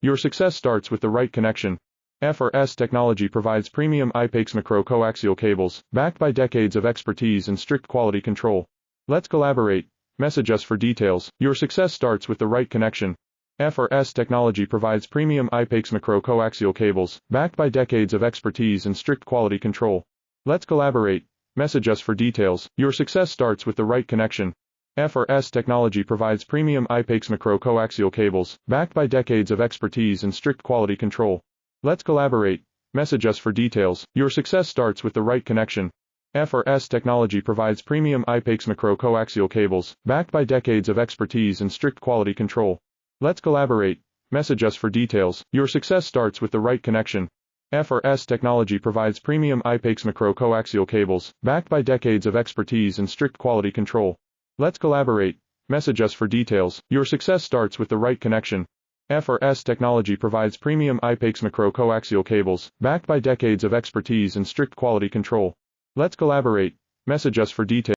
Your success starts with the right connection. FRS Technology provides premium IPAX macro-coaxial cables, backed by decades of expertise and strict quality control. Let's collaborate. Message us for details. Your success starts with the right connection. FRS Technology provides premium IPAX macro-coaxial cables, backed by decades of expertise and strict quality control. Let's collaborate. Message us for details. Your success starts with the right connection. FRS Technology provides premium IPAX macro-coaxial cables, backed by decades of expertise and strict quality control. Let's collaborate. Message us for details. Your success starts with the right connection. FRS Technology provides premium IPAX macro-coaxial cables, backed by decades of expertise and strict quality control. Let's collaborate. Message us for details. Your success starts with the right connection. FRS Technology provides premium IPAX macro-coaxial cables, backed by decades of expertise and strict quality control. Let's collaborate. Message us for details. Your success starts with the right connection. FRS Technology provides premium IPAX macro-coaxial cables, backed by decades of expertise and strict quality control. Let's collaborate. Message us for details.